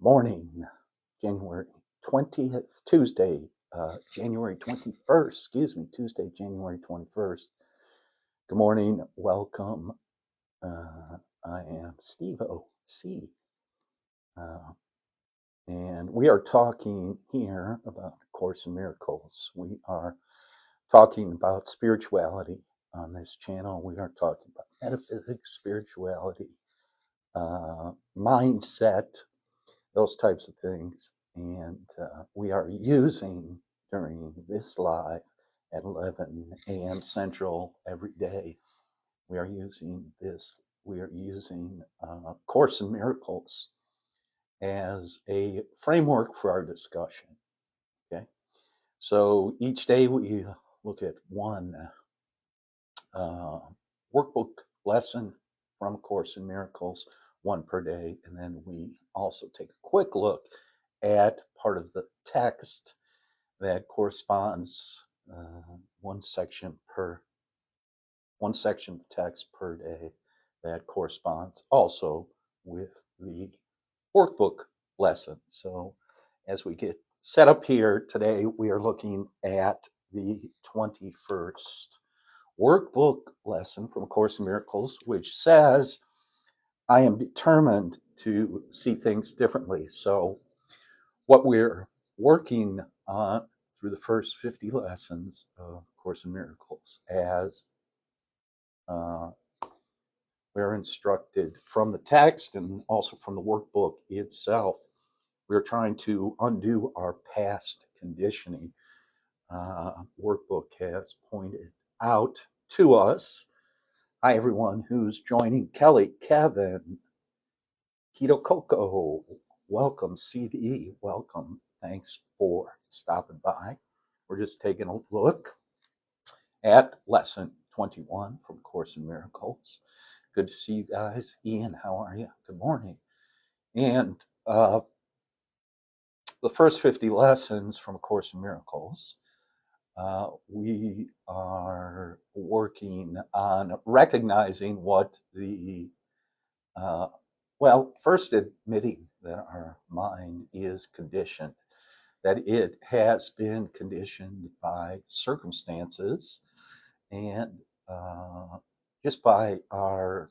Morning, January 20th, Tuesday, January 21st, Tuesday, January 21st. Good morning, welcome. I am Steve O.C. And we are talking here about A Course in Miracles. We are talking about spirituality on this channel. We are talking about metaphysics, spirituality, mindset, those types of things. And we are using during this live at 11 a.m. Central every day. We are using Course in Miracles as a framework for our discussion. Okay, so each day we look at one workbook lesson from A Course in Miracles, one per day, and then we also take a quick look at part of the text that corresponds one section of text per day that corresponds also with the workbook lesson. So as we get set up here today, we are looking at the 21st workbook lesson from A Course in Miracles, which says, I am determined to see things differently. So what we're working on through the first 50 lessons of A Course in Miracles, as we're instructed from the text and also from the workbook itself, we're trying to undo our past conditioning. Workbook has pointed out to us. Hi, everyone who's joining. Kelly, Kevin, Keto Coco, welcome. CD, welcome. Thanks for stopping by. We're just taking a look at lesson 21 from Course in Miracles. Good to see you guys. Ian, how are you? Good morning. And the first 50 lessons from A Course in Miracles, we are working on recognizing what first admitting that our mind is conditioned, that it has been conditioned by circumstances and just by our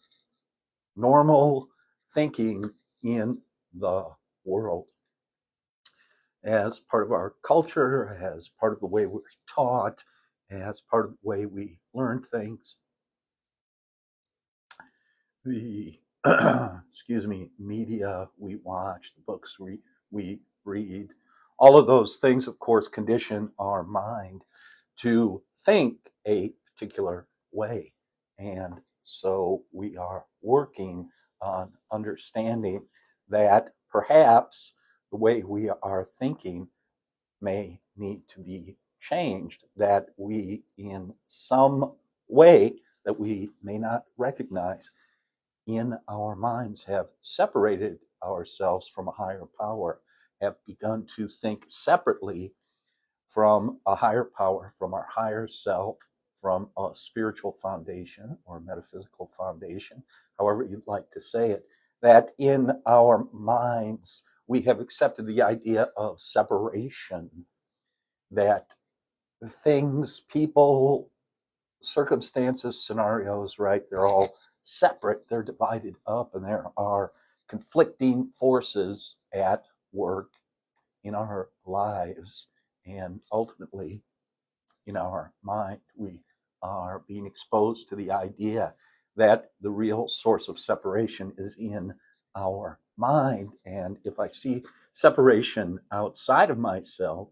normal thinking in the world. As part of our culture, as part of the way we're taught, as part of the way we learn things. The media we watch, the books we read, all of those things, of course, condition our mind to think a particular way. And so we are working on understanding that perhaps the way we are thinking may need to be changed, that we, in some way that we may not recognize in our minds, have separated ourselves from a higher power, have begun to think separately from a higher power, from our higher self, from a spiritual foundation or metaphysical foundation, however you'd like to say it, that in our minds we have accepted the idea of separation, that things, people, circumstances, scenarios, right, they're all separate, they're divided up, and there are conflicting forces at work in our lives, and ultimately in our mind we are being exposed to the idea that the real source of separation is in our mind. And if I see separation outside of myself,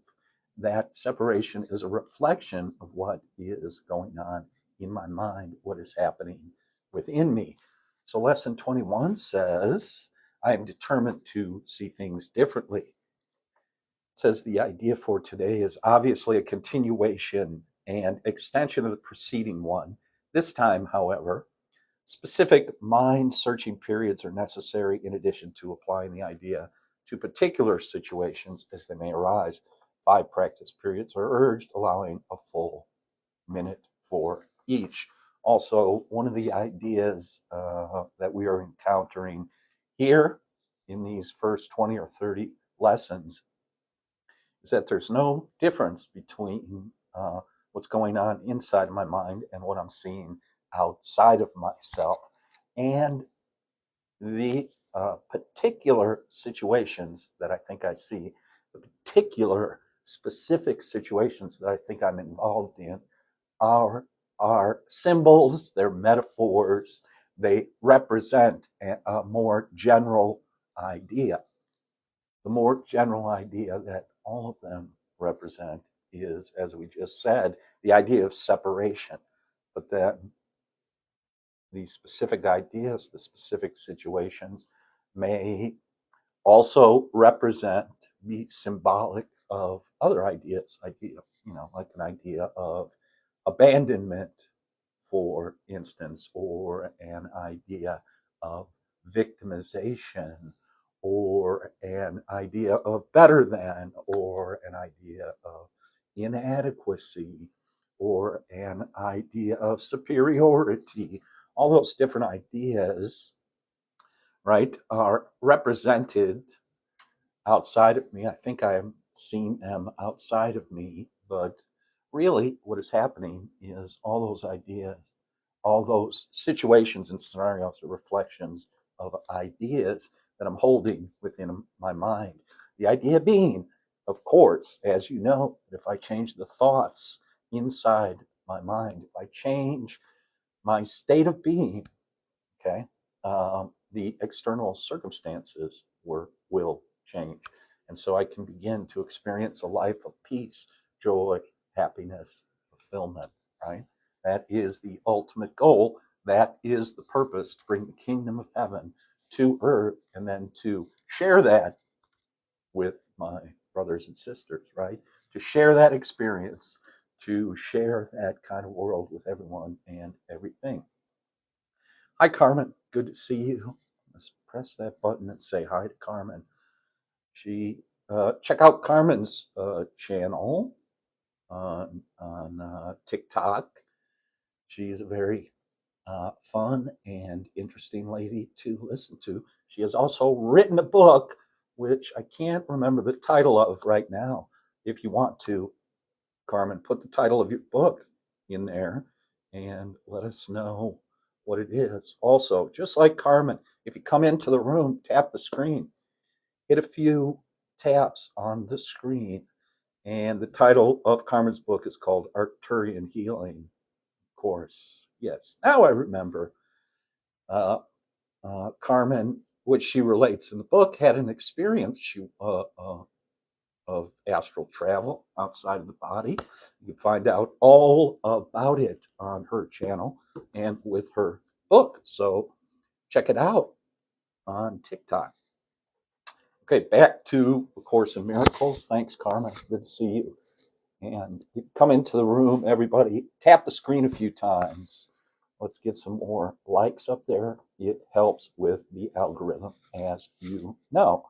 that separation is a reflection of what is going on in my mind, what is happening within me. So lesson 21 says, I am determined to see things differently. It says the idea for today is obviously a continuation and extension of the preceding one. This time, however, specific mind-searching periods are necessary in addition to applying the idea to particular situations as they may arise. 5 practice periods are urged, allowing a full minute for each. Also, one of the ideas that we are encountering here in these first 20 or 30 lessons is that there's no difference between what's going on inside of my mind and what I'm seeing outside of myself. And the particular situations that I think I see, the particular specific situations that I think I'm involved in are symbols, they're metaphors, they represent a more general idea. The more general idea that all of them represent is, as we just said, the idea of separation. But then the specific ideas, the specific situations may also represent, be symbolic of other ideas, like an idea of abandonment, for instance, or an idea of victimization, or an idea of better than, or an idea of inadequacy, or an idea of superiority. All those different ideas, right, are represented outside of me. I think I'm seeing them outside of me, but really what is happening is all those ideas, all those situations and scenarios are reflections of ideas that I'm holding within my mind. The idea being, of course, as you know, if I change the thoughts inside my mind, if I change my state of being, okay, the external circumstances will change. And so I can begin to experience a life of peace, joy, happiness, fulfillment, right? That is the ultimate goal. That is the purpose, to bring the kingdom of heaven to earth and then to share that with my brothers and sisters, right? To share that experience, to share that kind of world with everyone and everything. Hi, Carmen. Good to see you. Let's press that button and say hi to Carmen. Check out Carmen's channel on TikTok. She's a very fun and interesting lady to listen to. She has also written a book, which I can't remember the title of right now. If you want to, Carmen, put the title of your book in there and let us know what it is. Also, just like Carmen, if you come into the room, tap the screen, hit a few taps on the screen, and the title of Carmen's book is called Arcturian Healing. Of course, yes. Now I remember. Carmen, which she relates in the book, had an experience of astral travel outside of the body. You can find out all about it on her channel and with her book. So check it out on TikTok. Okay, back to A Course in Miracles. Thanks, Carmen. Good to see you. And you come into the room, everybody. Tap the screen a few times. Let's get some more likes up there. It helps with the algorithm, as you know.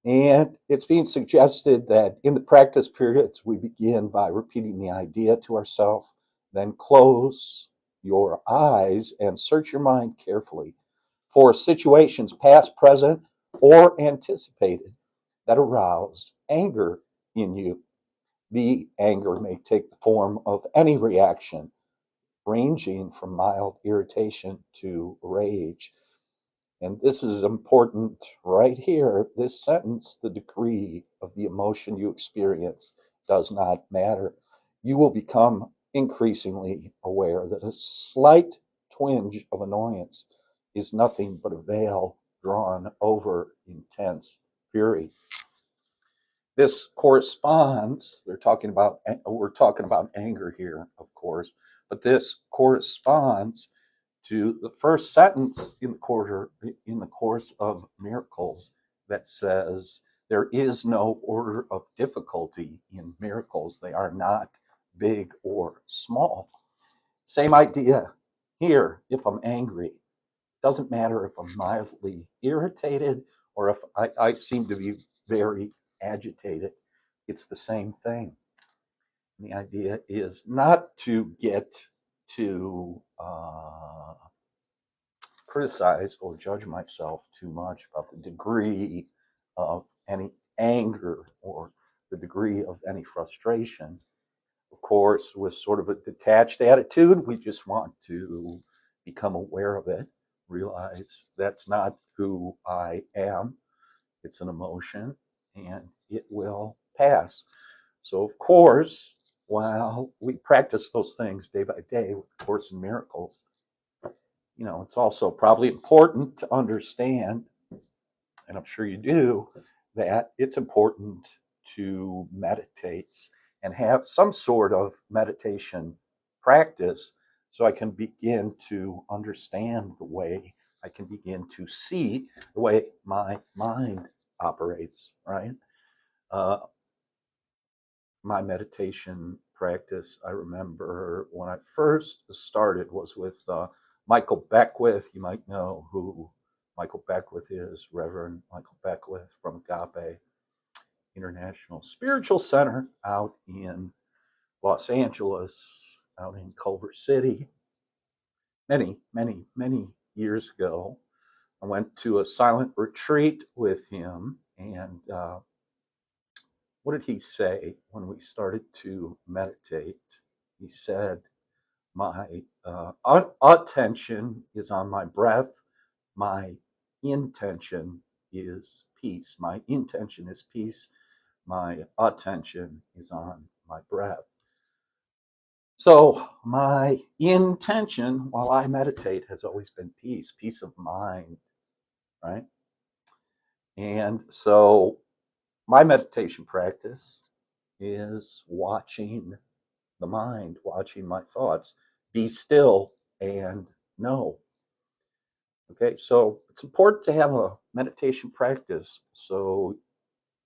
And it's being suggested that in the practice periods, we begin by repeating the idea to ourselves, then close your eyes and search your mind carefully for situations past, present, or anticipated that arouse anger in you. The anger may take the form of any reaction, ranging from mild irritation to rage. And this is important right here. This sentence, the degree of the emotion you experience does not matter. You will become increasingly aware that a slight twinge of annoyance is nothing but a veil drawn over intense fury. This corresponds, we're talking about anger here, of course, but this corresponds to the first sentence in the Course of Miracles that says there is no order of difficulty in miracles. They are not big or small. Same idea here. If I'm angry, doesn't matter if I'm mildly irritated or if I seem to be very agitated. It's the same thing. And the idea is not to get to criticize or judge myself too much about the degree of any anger or the degree of any frustration. Of course, with sort of a detached attitude, we just want to become aware of it, realize that's not who I am. It's an emotion and it will pass. So, of course, while we practice those things day by day with the Course in Miracles, it's also probably important to understand, and I'm sure you do, that it's important to meditate and have some sort of meditation practice so I can begin to understand the way I can begin to see the way my mind operates, right? My meditation practice, I remember when I first started, was with Michael Beckwith. You might know who Michael Beckwith is, Reverend Michael Beckwith from Agape International Spiritual Center out in Los Angeles, out in Culver City. Many, many, many years ago, I went to a silent retreat with him, and what did he say when we started to meditate? He said, my attention is on my breath. My intention is peace. My intention is peace. My attention is on my breath. So my intention while I meditate has always been peace, peace of mind, right? And so my meditation practice is watching the mind, watching my thoughts. Be still and know. Okay, so it's important to have a meditation practice so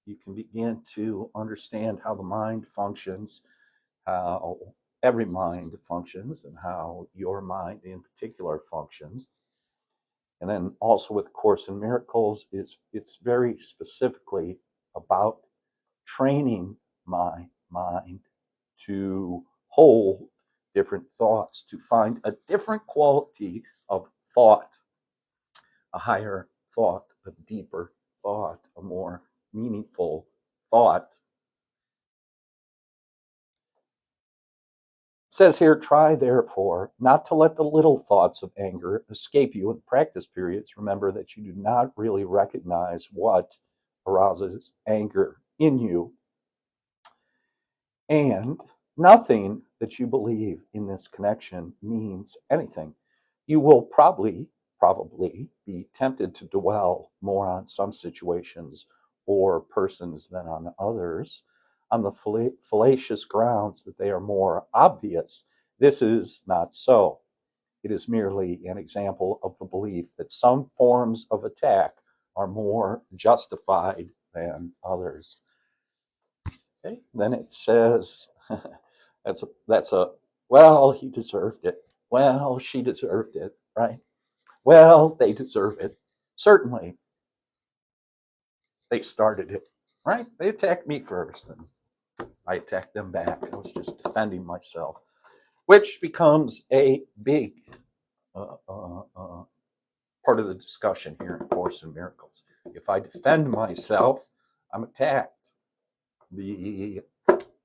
you can begin to understand how the mind functions, how every mind functions, and how your mind in particular functions. And then also with Course in Miracles, it's very specifically about training my mind to hold different thoughts, to find a different quality of thought, a higher thought, a deeper thought, a more meaningful thought. It says here, try therefore not to let the little thoughts of anger escape you in practice periods. Remember that you do not really recognize what arouses anger in you. And nothing that you believe in this connection means anything. You will probably be tempted to dwell more on some situations or persons than on others on the fallacious grounds that they are more obvious. This is not so. It is merely an example of the belief that some forms of attack are more justified than others. Okay, then it says, that's a, well, he deserved it. Well, she deserved it, right? Well, they deserve it. Certainly, they started it, right? They attacked me first, and I attacked them back. I was just defending myself, which becomes a big part of the discussion here in Course in Miracles. If I defend myself, I'm attacked. The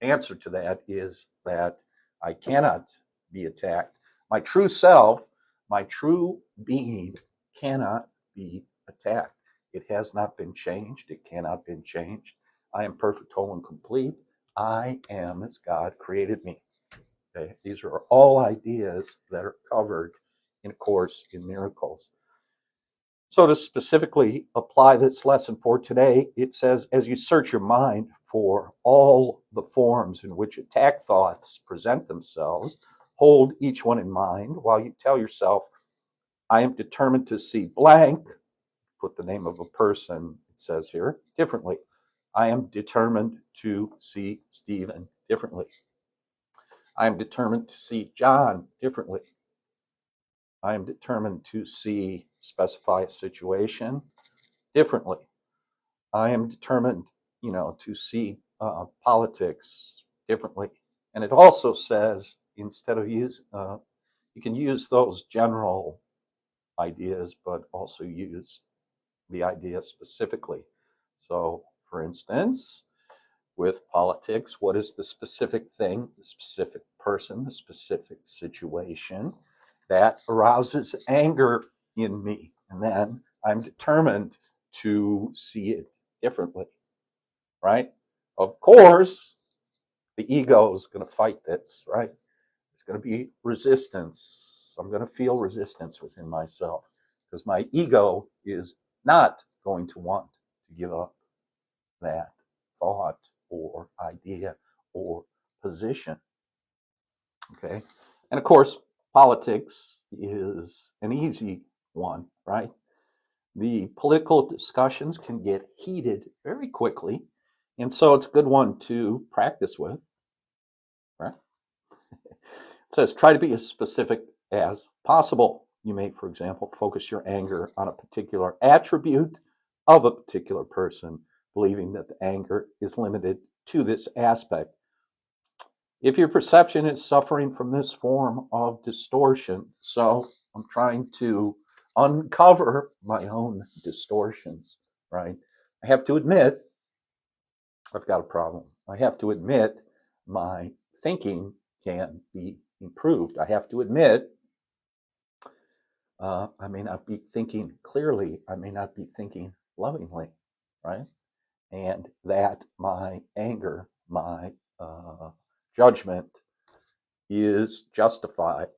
answer to that is that I cannot be attacked. My true self, my true being cannot be attacked. It has not been changed. It cannot be changed. I am perfect, whole, and complete. I am as God created me. Okay? These are all ideas that are covered in A Course in Miracles. So to specifically apply this lesson for today, it says, as you search your mind for all the forms in which attack thoughts present themselves, hold each one in mind while you tell yourself, I am determined to see blank, put the name of a person, it says here, differently. I am determined to see Stephen differently. I am determined to see John differently. I am determined to specify a situation differently. I am determined, to see politics differently. And it also says, instead of you can use those general ideas, but also use the idea specifically. So, for instance, with politics, what is the specific thing, the specific person, the specific situation that arouses anger in me? And then I'm determined to see it differently, right? Of course, the ego is going to fight this, right? There's going to be resistance. I'm going to feel resistance within myself because my ego is not going to want to give up that thought or idea or position. Okay. And of course, politics is an easy one, right? The political discussions can get heated very quickly. And so it's a good one to practice with, right? It says try to be as specific as possible. You may, for example, focus your anger on a particular attribute of a particular person, believing that the anger is limited to this aspect. If your perception is suffering from this form of distortion, so I'm trying to uncover my own distortions, right? I have to admit I've got a problem. I have to admit my thinking can be improved. I have to admit I may not be thinking clearly. I may not be thinking lovingly, right? And that my anger, my judgment is justified.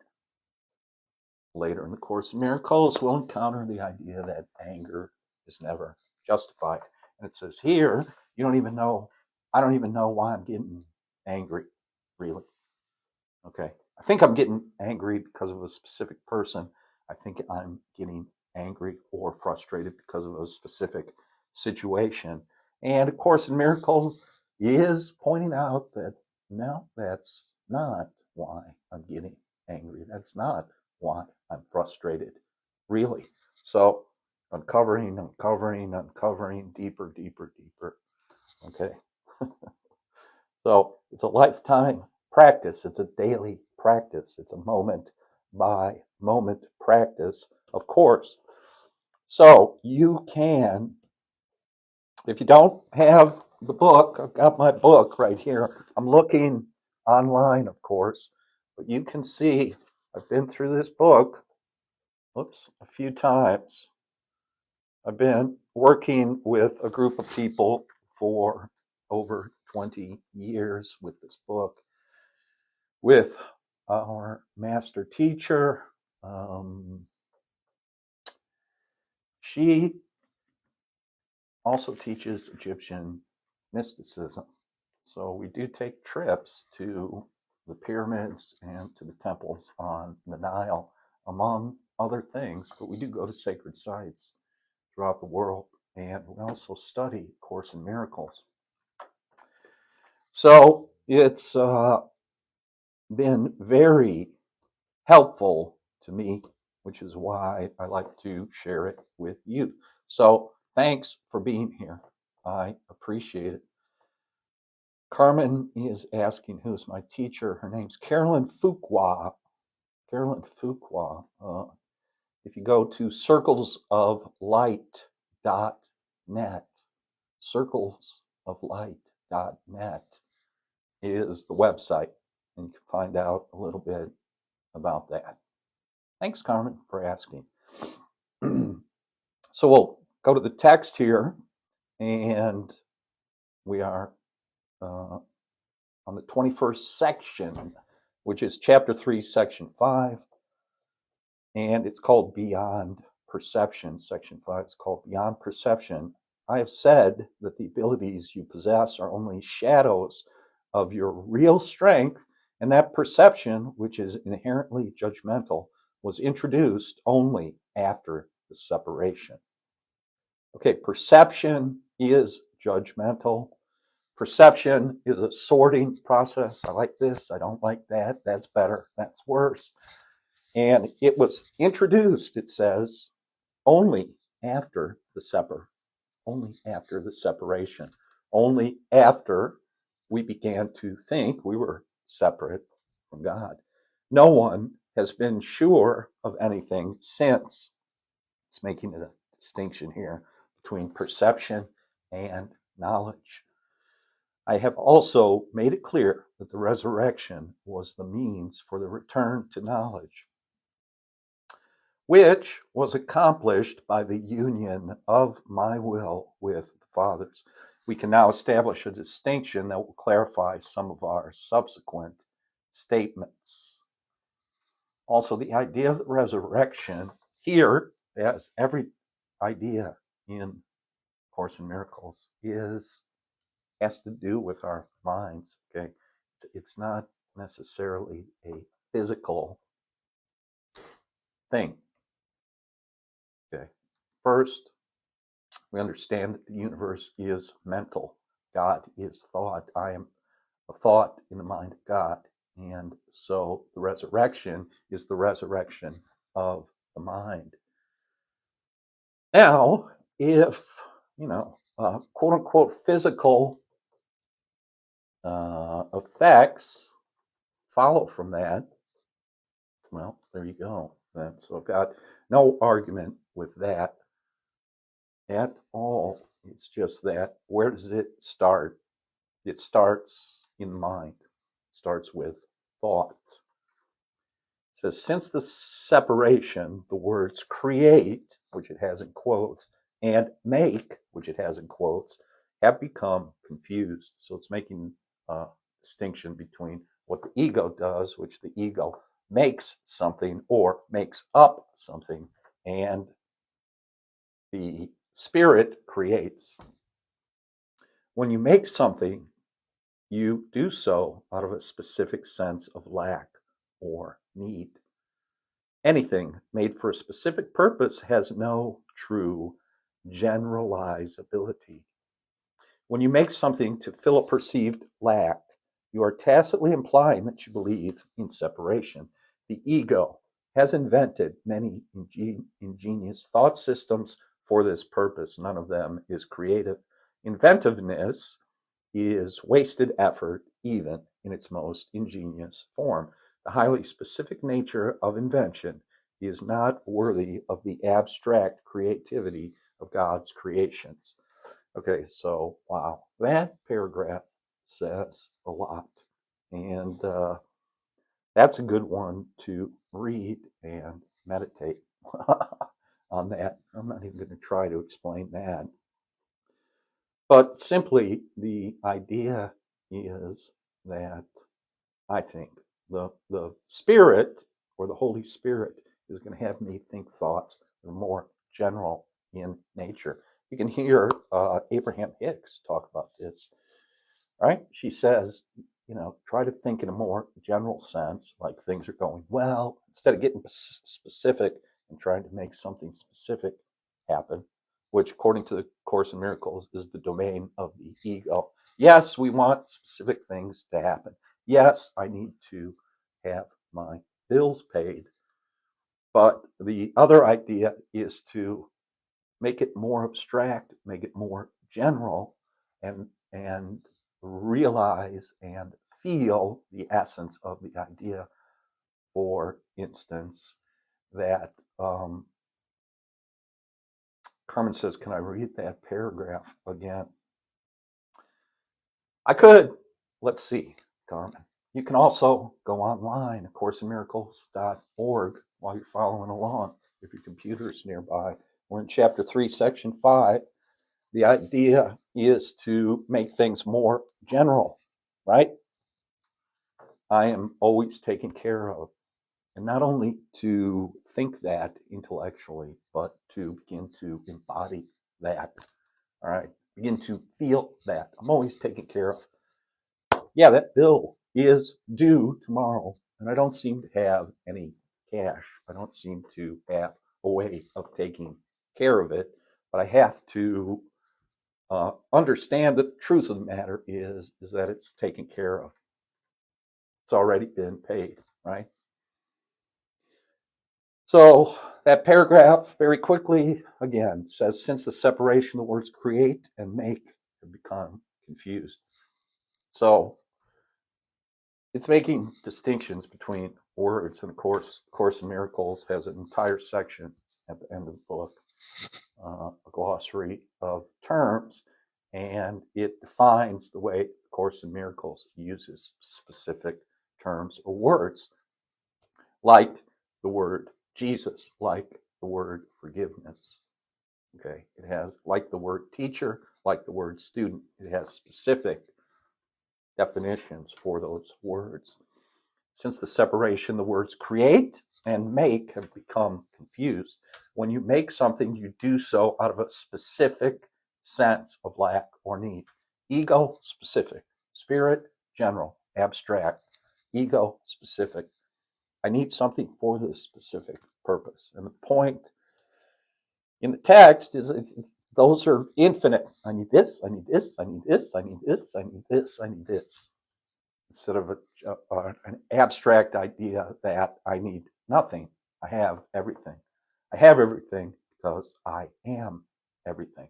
Later in the Course in Miracles, we'll encounter the idea that anger is never justified. And it says here, I don't even know why I'm getting angry, really. Okay. I think I'm getting angry because of a specific person. I think I'm getting angry or frustrated because of a specific situation. And of course, in Miracles is pointing out that no, that's not why I'm getting angry. That's not why I'm frustrated, really. So uncovering, deeper, deeper, deeper. Okay. So it's a lifetime practice. It's a daily practice. It's a moment by moment practice, of course. So you can, if you don't have the book, I've got my book right here. I'm looking online, of course, but you can see I've been through this book, a few times. I've been working with a group of people for over 20 years with this book, with our master teacher. She also teaches Egyptian mysticism. So we do take trips to the pyramids and to the temples on the Nile, among other things, but we do go to sacred sites throughout the world, and we also study Course in Miracles. So it's been very helpful to me, which is why I like to share it with you. So thanks for being here. I appreciate it. Carmen is asking who's my teacher. Her name's Carolyn Fuqua. Carolyn Fuqua. If you go to circlesoflight.net, circlesoflight.net is the website, and you can find out a little bit about that. Thanks, Carmen, for asking. So we'll go to the text here, and we are on the 21st section, which is chapter 3, section 5, and it's called Beyond Perception. Section 5 is called Beyond Perception. I have said that the abilities you possess are only shadows of your real strength, and that perception, which is inherently judgmental, was introduced only after the separation. Okay, perception is judgmental. Perception is a sorting process. I like this, I don't like that, that's better, that's worse. And it was introduced, it says, only after the separation, only after we began to think we were separate from God. No one has been sure of anything since. It's making a distinction here between perception and knowledge. I have also made it clear that the resurrection was the means for the return to knowledge, which was accomplished by the union of my will with the Father's. We can now establish a distinction that will clarify some of our subsequent statements. Also, the idea of the resurrection here, as every idea in Course in Miracles, has to do with our minds. Okay, it's not necessarily a physical thing. Okay, first, we understand that the universe is mental. God is thought. I am a thought in the mind of God. And so the resurrection is the resurrection of the mind. Now, if, quote unquote physical effects follow from that, well, there you go. And so I've got no argument with that at all. It's just that, where does it start? It starts in the mind. It starts with thought. It says, since the separation, the words create, which it has in quotes, and make, which it has in quotes, have become confused. So it's making a distinction between what the ego does, which the ego makes something or makes up something, and the spirit creates. When you make something, you do so out of a specific sense of lack or need. Anything made for a specific purpose has no true generalizability. When you make something to fill a perceived lack, you are tacitly implying that you believe in separation. The ego has invented many ingenious thought systems for this purpose. None of them is creative. Inventiveness is wasted effort, even in its most ingenious form. The highly specific nature of invention is not worthy of the abstract creativity of God's creations. Okay, so wow, that paragraph says a lot. And that's a good one to read and meditate on that. I'm not even going to try to explain that. But simply, the idea is that I think the Spirit, or the Holy Spirit, is going to have me think thoughts that are more general in nature. You can hear Abraham Hicks talk about this, right? She says, try to think in a more general sense, like things are going well, instead of getting specific and trying to make something specific happen, which, according to the Course in Miracles, is the domain of the ego. Yes, we want specific things to happen. Yes, I need to have my bills paid. But the other idea is to make it more abstract, make it more general, and realize and feel the essence of the idea. For instance, that Carmen says, can I read that paragraph again? I could. Let's see, Carmen. You can also go online at CourseInMiracles.org while you're following along, if your computer's nearby. We're in Chapter 3, Section 5. The idea is to make things more general, right? I am always taken care of. And not only to think that intellectually, but to begin to embody that, all right? Begin to feel that. I'm always taken care of. Yeah, that bill is due tomorrow, and I don't seem to have any cash. I don't seem to have a way of taking care of it, but I have to understand that the truth of the matter is that it's taken care of. It's already been paid, right? So that paragraph, very quickly, again, says, since the separation, the words create and make have become confused. So it's making distinctions between words, and of course, Course in Miracles has an entire section at the end of the book, a glossary of terms, and it defines the way Course in Miracles uses specific terms or words, like the word Jesus, like the word forgiveness. Okay, it has, like the word teacher, like the word student, it has specific definitions for those words. Since the separation, the words create and make have become confused. When you make something, you do so out of a specific sense of lack or need. Ego, specific. Spirit, general, abstract. Ego, specific. I need something for this specific purpose. And the point in the text is those are infinite. I need this, I need this, I need this, I need this, I need this, I need this. Instead of an abstract idea that I need nothing, I have everything. I have everything because I am everything.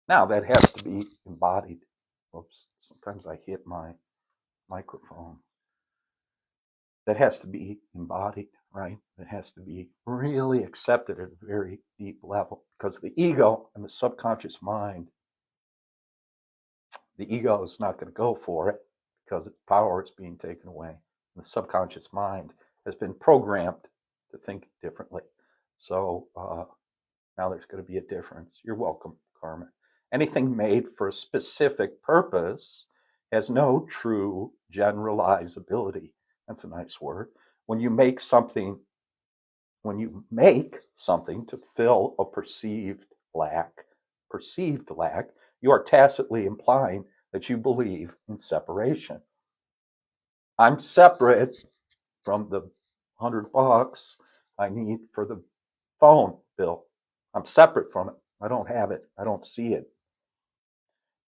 Now that has to be embodied. Oops, sometimes I hit my microphone. That has to be embodied, right? That has to be really accepted at a very deep level, because the ego and the subconscious mind, the ego is not going to go for it because its power is being taken away. And the subconscious mind has been programmed to think differently. So now there's going to be a difference. You're welcome, Carmen. Anything made for a specific purpose has no true generalizability. That's a nice word. When you make something to fill a perceived lack, you are tacitly implying that you believe in separation. I'm separate from the $100 I need for the phone bill. I'm separate from it. I don't have it. I don't see it.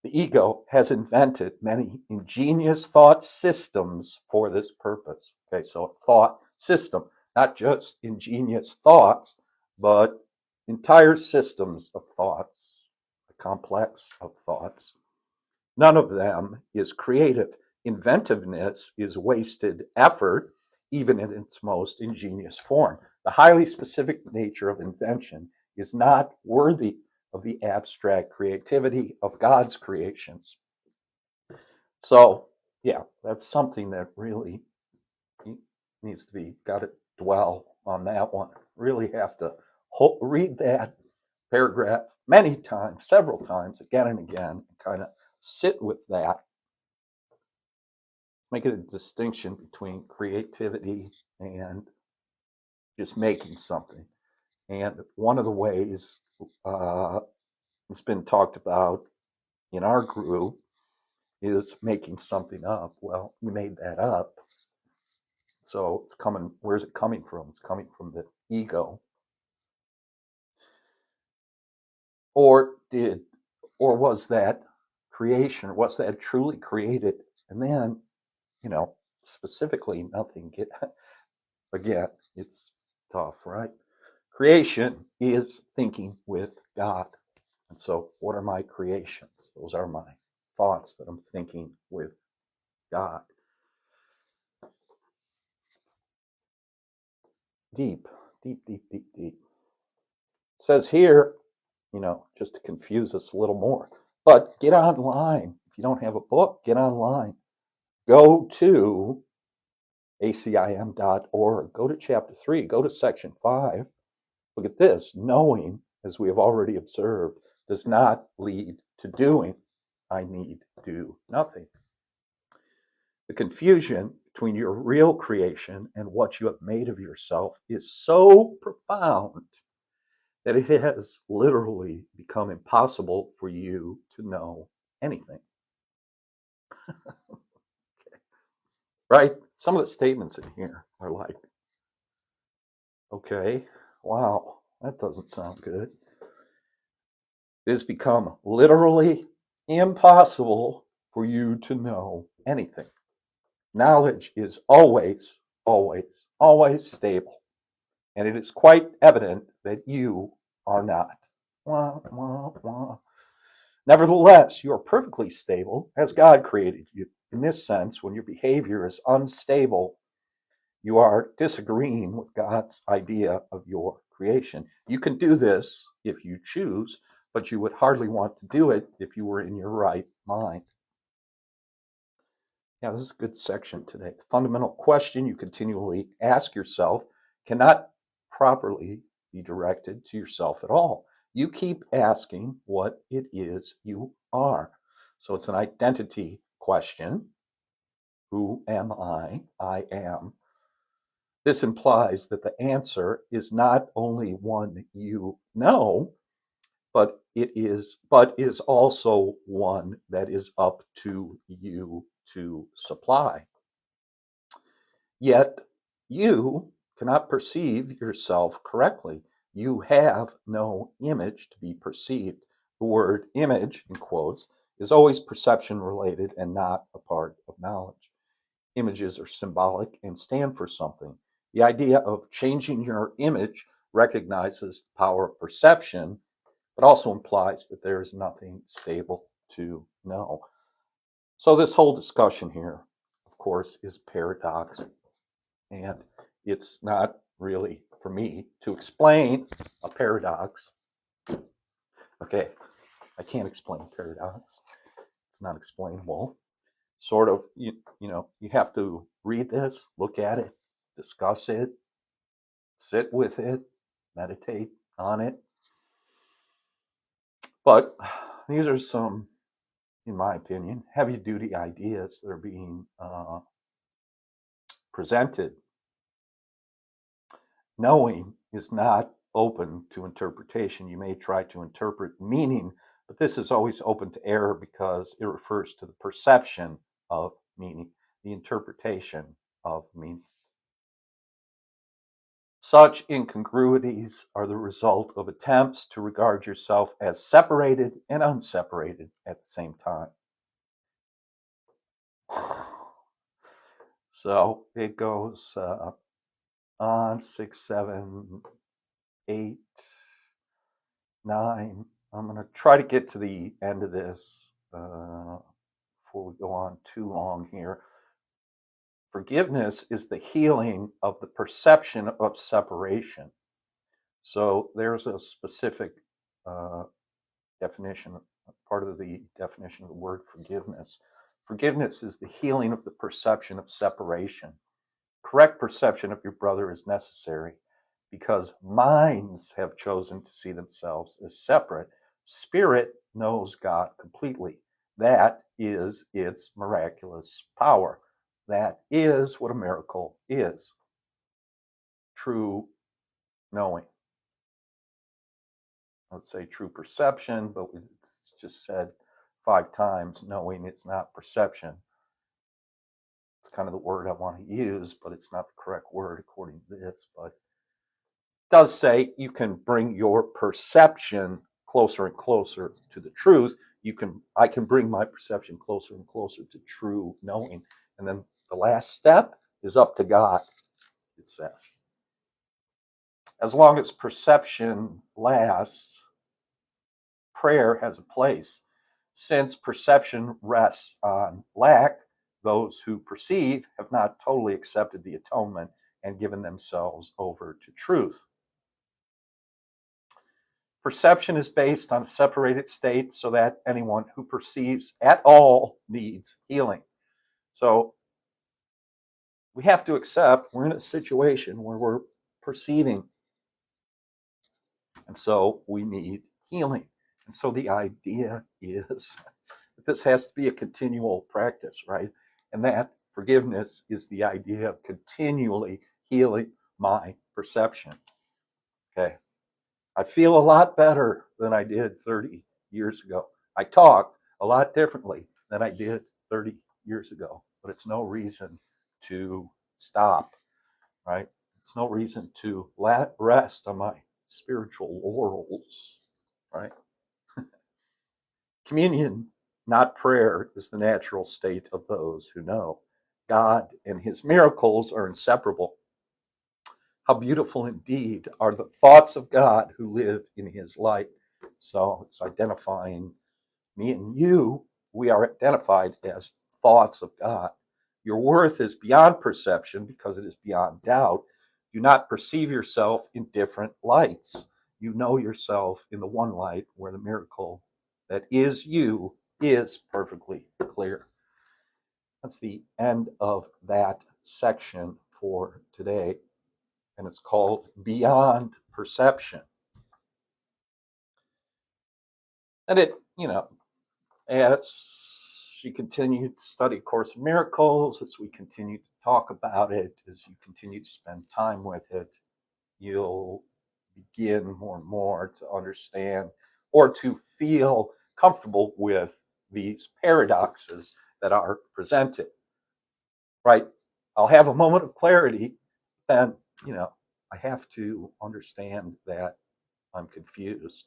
The ego has invented many ingenious thought systems for this purpose. Okay, so a thought system, not just ingenious thoughts, but entire systems of thoughts, a complex of thoughts. None of them is creative. Inventiveness is wasted effort, even in its most ingenious form. The highly specific nature of invention is not worthy of the abstract creativity of God's creations. So, yeah, that's something that really needs to be, got to dwell on that one. Really have to read that paragraph many times, several times, again and again, and kind of sit with that. Make it a distinction between creativity and just making something. And one of the ways it's been talked about in our group is making something up. Well, you made that up. So it's coming, where's it coming from? It's coming from the ego. Or was that creation, or was that truly created? And then, specifically nothing again, it's tough, right? Creation is thinking with God. And so what are my creations? Those are my thoughts that I'm thinking with God. Deep. It says here, just to confuse us a little more, but get online. If you don't have a book, get online. Go to ACIM.org. Go to chapter 3. Go to section 5. Look at this. Knowing, as we have already observed, does not lead to doing. I need do nothing. The confusion between your real creation and what you have made of yourself is so profound that it has literally become impossible for you to know anything. Okay. Right? Some of the statements in here are like, okay, wow, that doesn't sound good. It has become literally impossible for you to know anything. Knowledge is always, always, always stable. And it is quite evident that you are not. Wah, wah, wah. Nevertheless, you are perfectly stable as God created you. In this sense, when your behavior is unstable, you are disagreeing with God's idea of your creation. You can do this if you choose, but you would hardly want to do it if you were in your right mind. Yeah, this is a good section today. The fundamental question you continually ask yourself cannot properly be directed to yourself at all. You keep asking what it is you are. So it's an identity question. Who am I? I am. This implies that the answer is not only one you know, but is also one that is up to you to supply. Yet you cannot perceive yourself correctly. You have no image to be perceived. The word image, in quotes, is always perception related and not a part of knowledge. Images are symbolic and stand for something. The idea of changing your image recognizes the power of perception, but also implies that there is nothing stable to know. So this whole discussion here, of course, is paradox. And it's not really for me to explain a paradox. Okay, I can't explain paradox. It's not explainable. Sort of, you have to read this, look at it, discuss it, sit with it, meditate on it. But these are some, in my opinion, heavy duty ideas that are being presented. Knowing is not open to interpretation. You may try to interpret meaning, but this is always open to error because it refers to the perception of meaning, the interpretation of meaning. Such incongruities are the result of attempts to regard yourself as separated and unseparated at the same time. So it goes on 6, 7, 8, 9. I'm going to try to get to the end of this before we go on too long here. Forgiveness is the healing of the perception of separation. So there's a specific definition, part of the definition of the word forgiveness. Forgiveness is the healing of the perception of separation. Correct perception of your brother is necessary because minds have chosen to see themselves as separate. Spirit knows God completely. That is its miraculous power. That is what a miracle is. True knowing. Let's say true perception, but it's just said 5 times, knowing it's not perception. It's kind of the word I want to use, but it's not the correct word according to this. But it does say you can bring your perception closer and closer to the truth. I can bring my perception closer and closer to true knowing. And then the last step is up to God, it says. As long as perception lasts, prayer has a place. Since perception rests on lack, those who perceive have not totally accepted the atonement and given themselves over to truth. Perception is based on a separated state so that anyone who perceives at all needs healing. So we have to accept we're in a situation where we're perceiving. And so we need healing. And so the idea is that this has to be a continual practice, right? And that forgiveness is the idea of continually healing my perception. Okay. I feel a lot better than I did 30 years ago. I talk a lot differently than I did 30 years ago, but it's no reason to stop, right? It's no reason to rest on my spiritual laurels, right? Communion, not prayer, is the natural state of those who know. God and his miracles are inseparable. How beautiful indeed are the thoughts of God who live in his light. So it's identifying me and you. We are identified as thoughts of God. Your worth is beyond perception because it is beyond doubt. Do not perceive yourself in different lights. You know yourself in the one light where the miracle that is you is perfectly clear. That's the end of that section for today, and it's called Beyond Perception. And it, as you continue to study Course in Miracles, as we continue to talk about it, as you continue to spend time with it, you'll begin more and more to understand or to feel comfortable with these paradoxes that are presented. Right? I'll have a moment of clarity, then, I have to understand that I'm confused,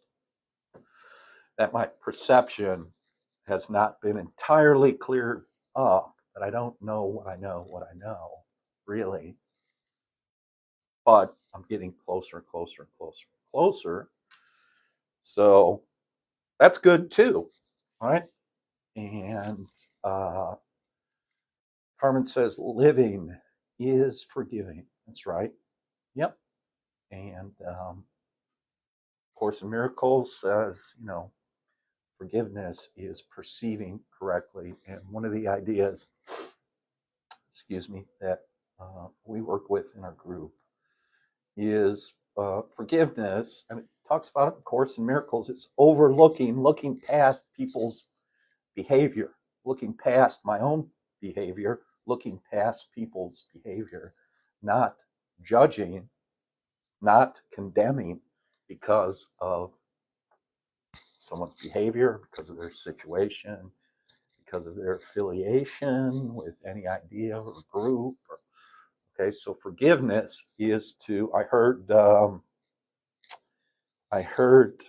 that my perception has not been entirely cleared up, that I don't know what I know, really. But I'm getting closer and closer and closer and closer. So that's good too, right? And Carmen says, living is forgiving. That's right. Yep. And Course in Miracles says, forgiveness is perceiving correctly. And one of the ideas, that we work with in our group is forgiveness. And it talks about it in Course in Miracles. It's looking past people's behavior, looking past my own behavior, looking past people's behavior, not judging, not condemning because of someone's behavior, because of their situation, because of their affiliation with any idea or group. Okay, so forgiveness is to, I heard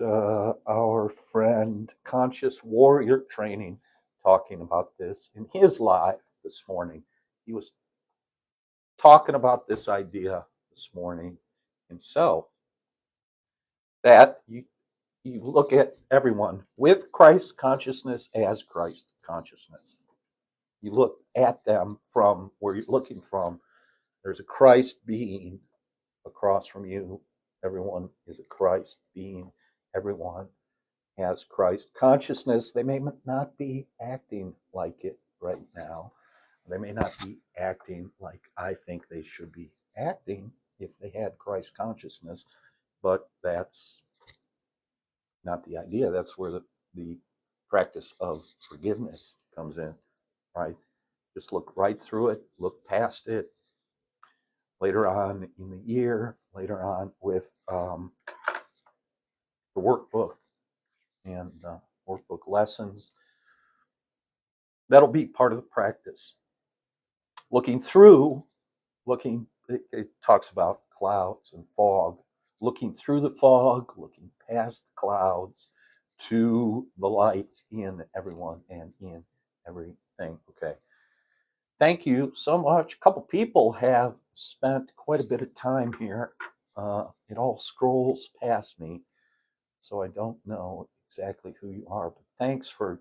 our friend Conscious Warrior Training talking about this in his live this morning. He was talking about this idea this morning himself, that you look at everyone with Christ consciousness as Christ consciousness. You look at them from where you're looking from. There's a Christ being across from you. Everyone is a Christ being. Everyone has Christ consciousness. They may not be acting like it right now. They may not be acting like I think they should be acting if they had Christ consciousness, but that's not the idea. That's where the practice of forgiveness comes in, right? Just look right through it, look past it. Later on in the year, later on with the workbook and workbook lessons, that'll be part of the practice. It talks about clouds and fog, looking through the fog, looking past the clouds to the light in everyone and in everything. Okay. Thank you so much. A couple people have spent quite a bit of time here. It all scrolls past me, so I don't know exactly who you are, but thanks for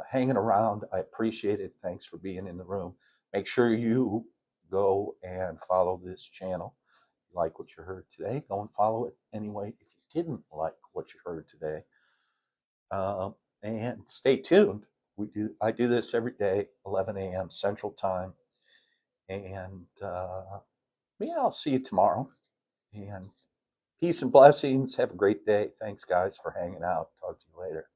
hanging around. I appreciate it. Thanks for being in the room. Make sure you go and follow this channel. If you like what you heard today, go and follow it anyway. If you didn't like what you heard today, and stay tuned. I do this every day, 11 a.m. Central Time, and I'll see you tomorrow. And peace and blessings. Have a great day. Thanks, guys, for hanging out. Talk to you later.